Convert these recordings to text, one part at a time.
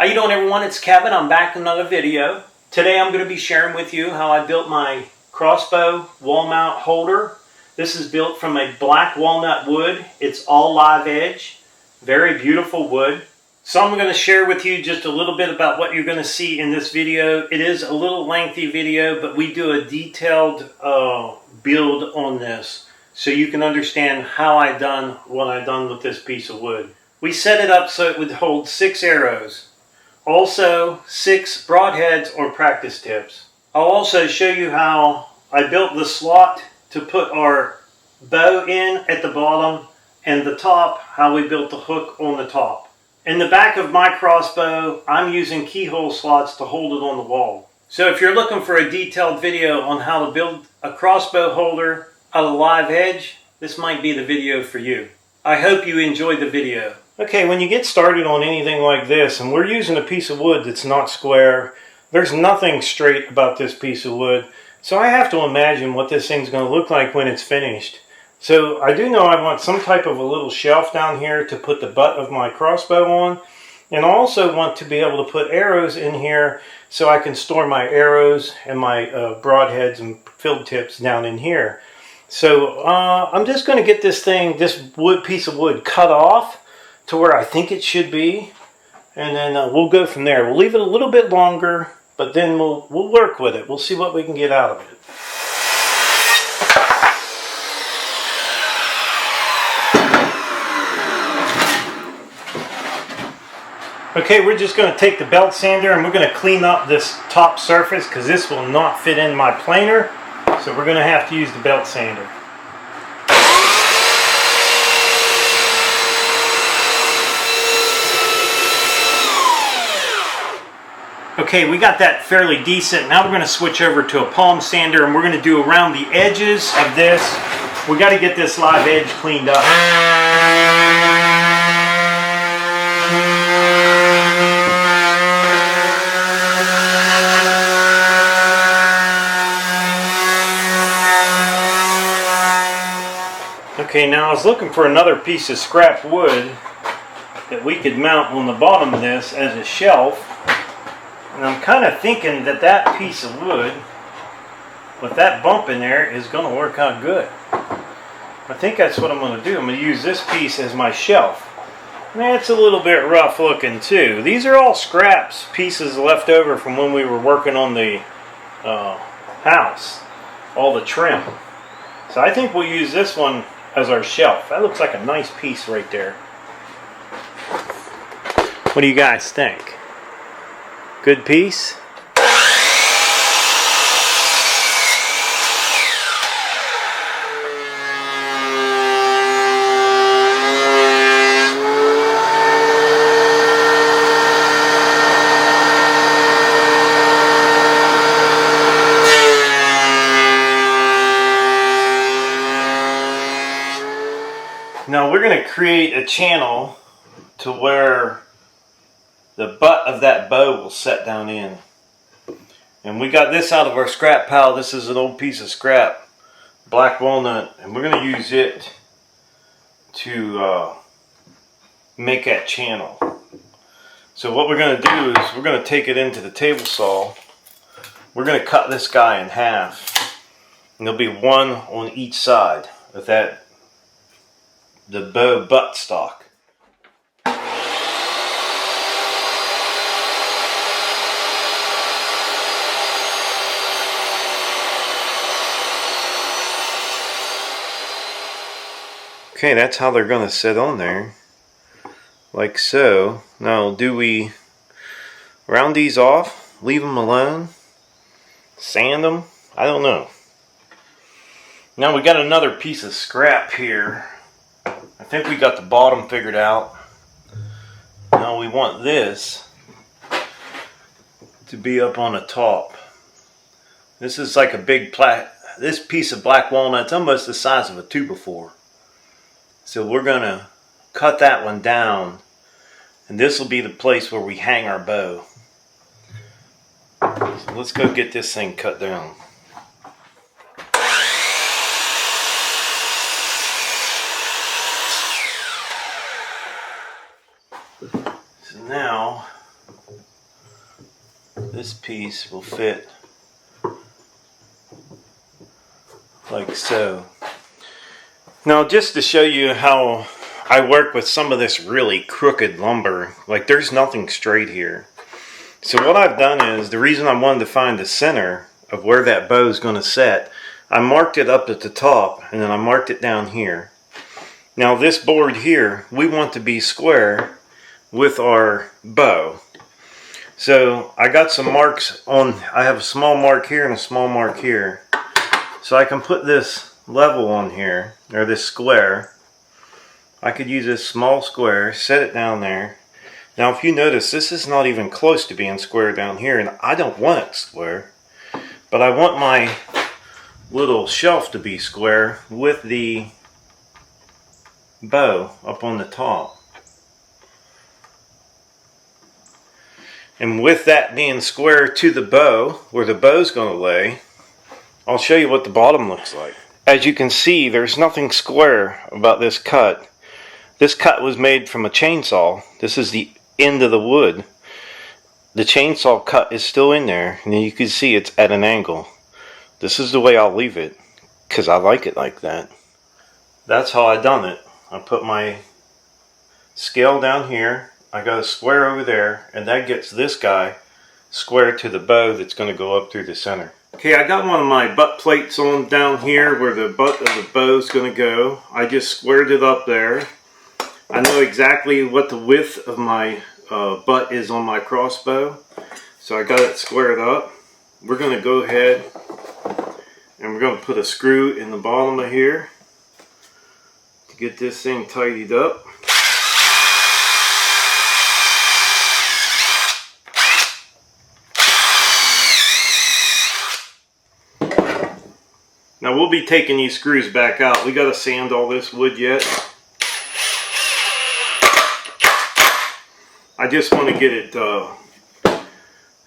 How you doing, everyone? It's Kevin. I'm back in another video. Today I'm going to be sharing with you how I built my crossbow wall mount holder. This is built from a black walnut wood. It's all live edge. Very beautiful wood. So I'm going to share with you just a little bit about what you're going to see in this video. It is a little lengthy video, but we do a detailed build on this so you can understand how I done what I done with this piece of wood. We set it up so it would hold 6 arrows. Also 6 broadheads or practice tips. I'll also show you how I built the slot to put our bow in at the bottom, and the top, how we built the hook on the top. In the back of my crossbow, I'm using keyhole slots to hold it on the wall. So if you're looking for a detailed video on how to build a crossbow holder out of live edge, this might be the video for you. I hope you enjoyed the video. Okay, when you get started on anything like this, and we're using a piece of wood that's not square, there's nothing straight about this piece of wood. So I have to imagine what this thing's going to look like when it's finished. So I do know I want some type of a little shelf down here to put the butt of my crossbow on. And I also want to be able to put arrows in here so I can store my arrows and my broadheads and field tips down in here. So I'm just going to get this piece of wood cut off to where I think it should be, and then we'll go from there. We'll leave it a little bit longer, but then we'll work with it. We'll see what we can get out of it. Okay, we're just going to take the belt sander and we're going to clean up this top surface because this will not fit in my planer, so we're going to have to use the belt sander. Okay, we got that fairly decent. Now we're going to switch over to a palm sander and we're going to do around the edges of this. We got to get this live edge cleaned up. Okay, now I was looking for another piece of scrap wood that we could mount on the bottom of this as a shelf. And I'm kind of thinking that that piece of wood with that bump in there is going to work out good. I think that's what I'm going to do. I'm going to use this piece as my shelf. That's a little bit rough looking too. These are all scraps, pieces left over from when we were working on the house. All the trim. So I think we'll use this one as our shelf. That looks like a nice piece right there. What do you guys think? Good piece? Now we're going to create a channel to where the butt of that bow will set down in. And we got this out of our scrap pile. This is an old piece of scrap, black walnut, and we're going to use it to make that channel. So what we're going to do is we're going to take it into the table saw. We're going to cut this guy in half, and there'll be one on each side of the bow butt stock. Okay, that's how they're going to sit on there, like so. Now, do we round these off, leave them alone, sand them? I don't know. Now we got another piece of scrap here. I think we got the bottom figured out. Now we want this to be up on the top. This is like a big this piece of black walnut's almost the size of a 2x4. So we're going to cut that one down, and this will be the place where we hang our bow. So let's go get this thing cut down. So now this piece will fit like so. Now, just to show you how I work with some of this really crooked lumber, like there's nothing straight here. So what I've done is, the reason I wanted to find the center of where that bow is going to set, I marked it up at the top and then I marked it down here. Now this board here, we want to be square with our bow. So I got some marks on, I have a small mark here and a small mark here. So I can put this level on here, or this square. I could use this small square, set it down there. Now if you notice, this is not even close to being square down here, and I don't want it square. But I want my little shelf to be square with the bow up on the top. And with that being square to the bow, where the bow's going to lay, I'll show you what the bottom looks like. As you can see, there's nothing square about this cut. This cut was made from a chainsaw. This is the end of the wood. The chainsaw cut is still in there, and you can see it's at an angle. This is the way I'll leave it, because I like it like that. That's how I done it. I put my scale down here, I got a square over there, and that gets this guy square to the bow that's going to go up through the center. Okay, I got one of my butt plates on down here where the butt of the bow is going to go. I just squared it up there. I know exactly what the width of my butt is on my crossbow, so I got it squared up. We're going to go ahead and we're going to put a screw in the bottom of here to get this thing tidied up. Now we'll be taking these screws back out. We got to sand all this wood yet. I just want to get it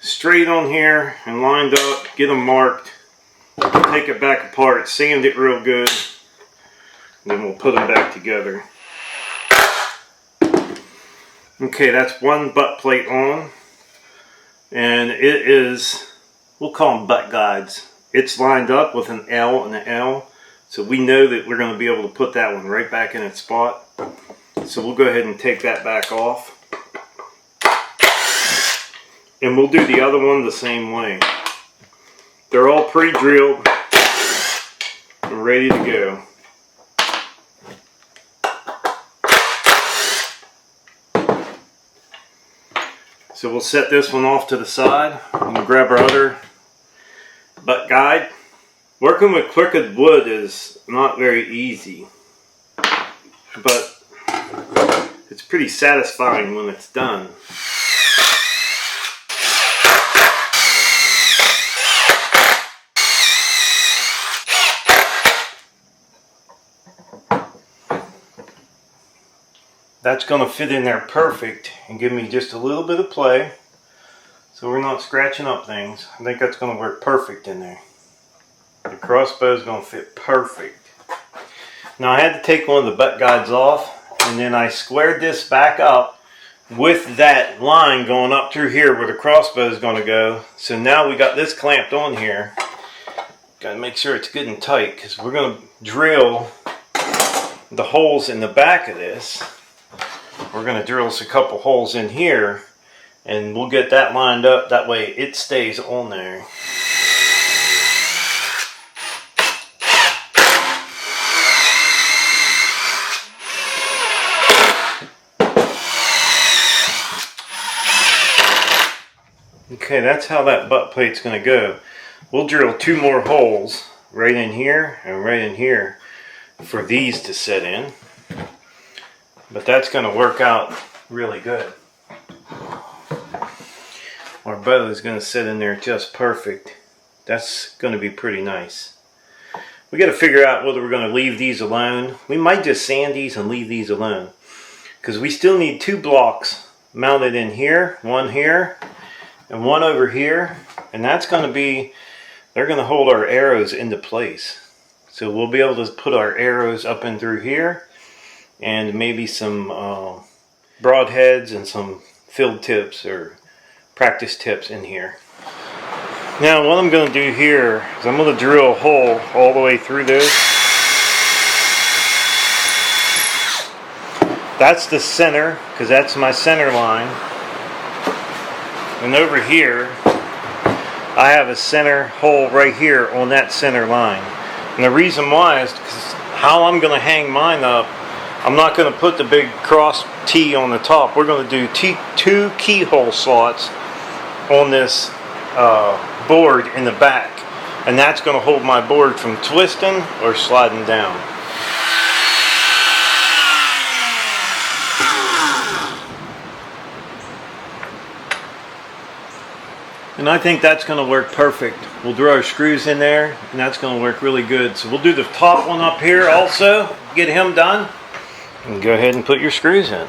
straight on here and lined up, get them marked, take it back apart, sand it real good, and then we'll put them back together. Okay, that's one butt plate on, and it is, we'll call them butt guides. It's lined up with an L and an L, so we know that we're going to be able to put that one right back in its spot. So we'll go ahead and take that back off. And we'll do the other one the same way. They're all pre-drilled and ready to go. So we'll set this one off to the side and grab our other butt guide. Working with crooked wood is not very easy, but it's pretty satisfying when it's done. That's going to fit in there perfect and give me just a little bit of play, so we're not scratching up things. I think that's going to work perfect in there. The crossbow is going to fit perfect. Now I had to take one of the butt guides off, and then I squared this back up with that line going up through here where the crossbow is going to go. So now we got this clamped on here. Got to make sure it's good and tight, because we're going to drill the holes in the back of this. We're going to drill us a couple holes in here, and we'll get that lined up. That way it stays on there. Okay, that's how that butt plate's going to go. We'll drill 2 more holes right in here and right in here for these to set in. But that's going to work out really good. Our bow is going to sit in there just perfect. That's going to be pretty nice. We got to figure out whether we're going to leave these alone. We might just sand these and leave these alone, because we still need 2 blocks mounted in here, one here and one over here, and that's going to be, they're going to hold our arrows into place. So we'll be able to put our arrows up and through here, and maybe some broadheads and some field tips or practice tips in here. Now what I'm going to do here is I'm going to drill a hole all the way through this. That's the center, because that's my center line. And over here, I have a center hole right here on that center line. And the reason why is because how I'm going to hang mine up, I'm not going to put the big cross T on the top. We're going to do two keyhole slots on this board in the back, and that's going to hold my board from twisting or sliding down. And I think that's going to work perfect. We'll draw our screws in there, and that's going to work really good. So we'll do the top one up here also, get him done, and go ahead and put your screws in.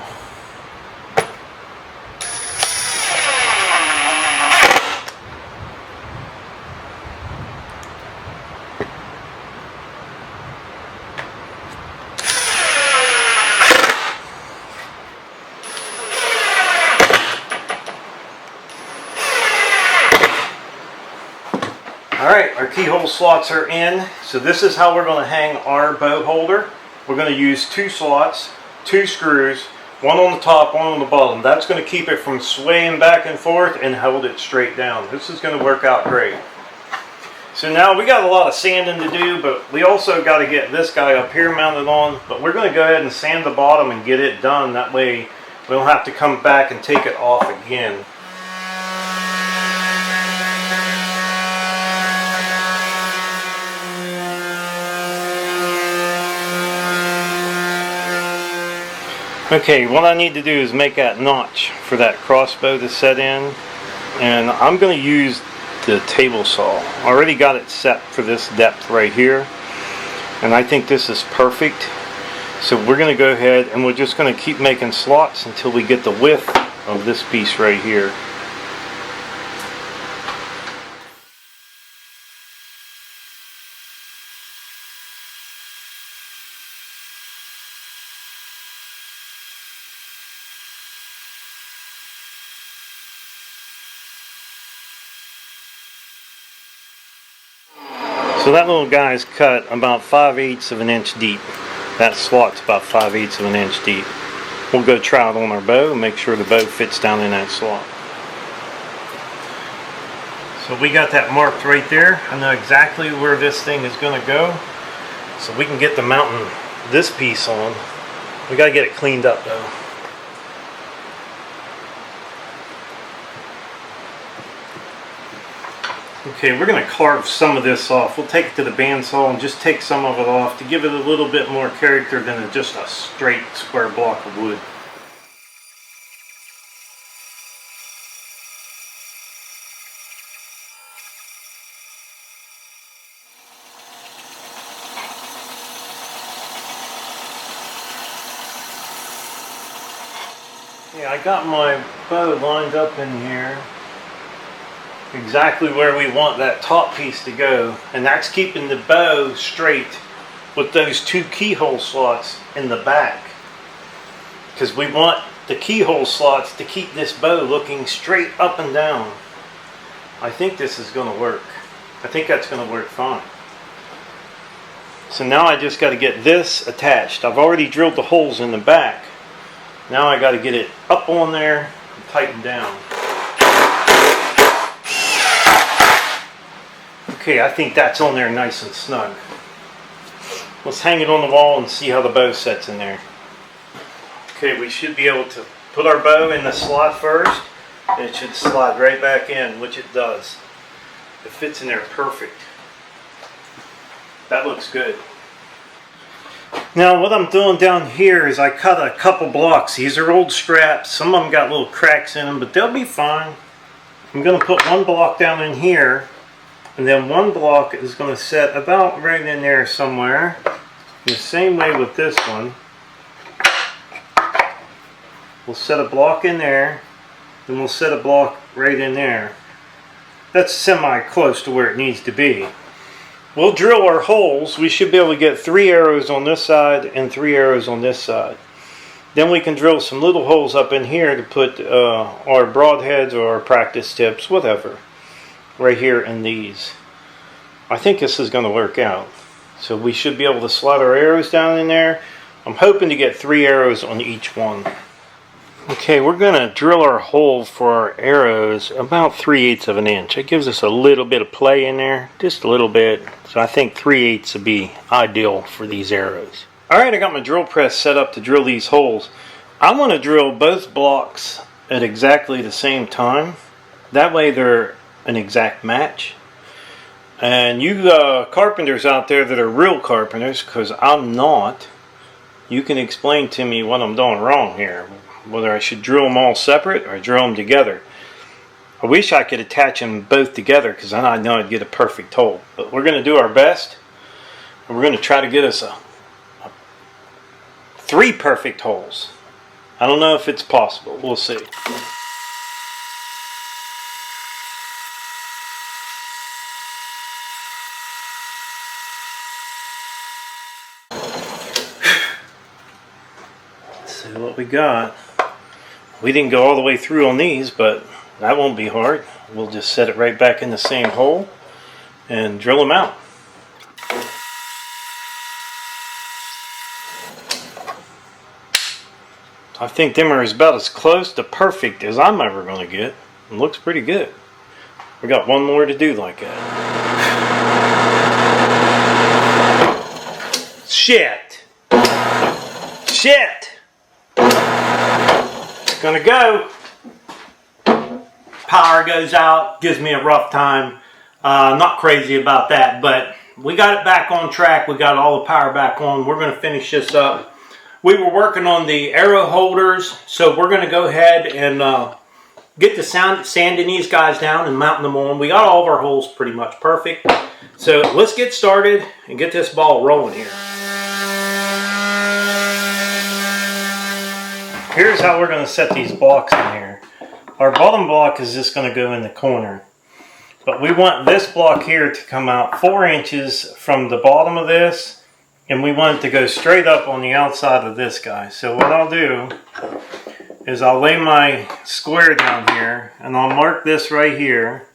Alright, our keyhole slots are in. So this is how we're going to hang our bow holder. We're going to use 2 slots, 2 screws, one on the top, one on the bottom. That's going to keep it from swaying back and forth and hold it straight down. This is going to work out great. So now we got a lot of sanding to do, but we also got to get this guy up here mounted on. But we're going to go ahead and sand the bottom and get it done. That way we don't have to come back and take it off again. Okay, what I need to do is make that notch for that crossbow to set in, and I'm going to use the table saw. I already got it set for this depth right here, and I think this is perfect. So we're going to go ahead and we're just going to keep making slots until we get the width of this piece right here. So that little guy's cut about 5/8 of an inch deep. That slot's about 5/8 of an inch deep. We'll go try it on our bow and make sure the bow fits down in that slot. So we got that marked right there. I know exactly where this thing is going to go. So we can get the mounting this piece on. We got to get it cleaned up though. Okay, we're going to carve some of this off. We'll take it to the bandsaw and just take some of it off to give it a little bit more character than just a straight square block of wood. Yeah, I got my bow lined up in here. Exactly where we want that top piece to go, and that's keeping the bow straight with those 2 keyhole slots in the back, because we want the keyhole slots to keep this bow looking straight up and down. I think this is going to work. I think that's going to work fine. So now I just got to get this attached. I've already drilled the holes in the back. Now I got to get it up on there and tighten down. Okay, I think that's on there nice and snug. Let's hang it on the wall and see how the bow sets in there. Okay, we should be able to put our bow in the slot first, and it should slide right back in, which it does. It fits in there perfect. That looks good. Now what I'm doing down here is I cut a couple blocks. These are old straps. Some of them got little cracks in them, but they'll be fine. I'm going to put one block down in here. And then one block is going to set about right in there somewhere. The same way with this one. We'll set a block in there. Then we'll set a block right in there. That's semi close to where it needs to be. We'll drill our holes. We should be able to get 3 arrows on this side and 3 arrows on this side. Then we can drill some little holes up in here to put our broadheads or our practice tips, whatever. right here in these. I think this is going to work out. So we should be able to slide our arrows down in there. I'm hoping to get 3 arrows on each one. Okay, we're going to drill our hole for our arrows about 3/8 of an inch. It gives us a little bit of play in there, just a little bit. So I think 3/8 would be ideal for these arrows. Alright, I got my drill press set up to drill these holes. I want to drill both blocks at exactly the same time. That way they're an exact match. And you carpenters out there that are real carpenters, because I'm not, you can explain to me what I'm doing wrong here. Whether I should drill them all separate or drill them together. I wish I could attach them both together, because then I know I'd get a perfect hole. But we're going to do our best. And we're going to try to get us 3 perfect holes. I don't know if it's possible. We'll see. Let's see what we got. We didn't go all the way through on these, but that won't be hard. We'll just set it right back in the same hole and drill them out. I think them are about as close to perfect as I'm ever going to get. It looks pretty good. We got one more to do like that. Shit! Shit! It's gonna go. Power goes out, gives me a rough time. Not crazy about that, but we got it back on track. We got all the power back on. We're going to finish this up. We were working on the arrow holders, so we're going to go ahead and get the sanding these guys down and mounting them on. We got all of our holes pretty much perfect. So let's get started and get this ball rolling here. Here's how we're going to set these blocks in here. Our bottom block is just going to go in the corner. But we want this block here to come out 4 inches from the bottom of this. And we want it to go straight up on the outside of this guy. So what I'll do is I'll lay my square down here. And I'll mark this right here.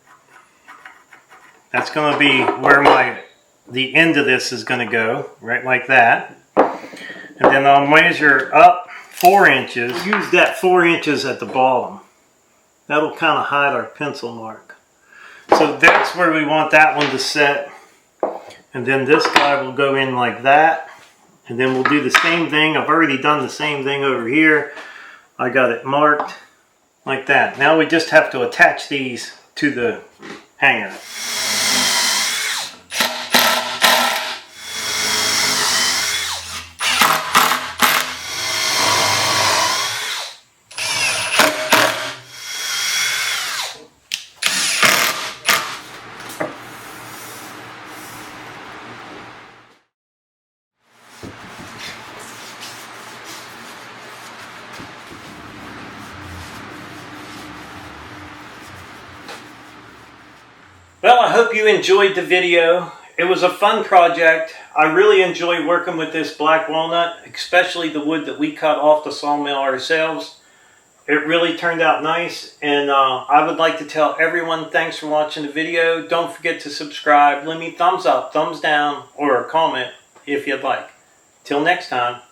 That's going to be where the end of this is going to go. Right like that. And then I'll measure up 4 inches. Use that 4 inches at the bottom. That'll kind of hide our pencil mark. So that's where we want that one to set. And then this guy will go in like that. And then we'll do the same thing. I've already done the same thing over here. I got it marked like that. Now we just have to attach these to the hanger. Well, I hope you enjoyed the video. It was a fun project. I really enjoy working with this black walnut, especially the wood that we cut off the sawmill ourselves. It really turned out nice, and I would like to tell everyone thanks for watching the video. Don't forget to subscribe. Leave me thumbs up, thumbs down, or a comment if you'd like. Till next time.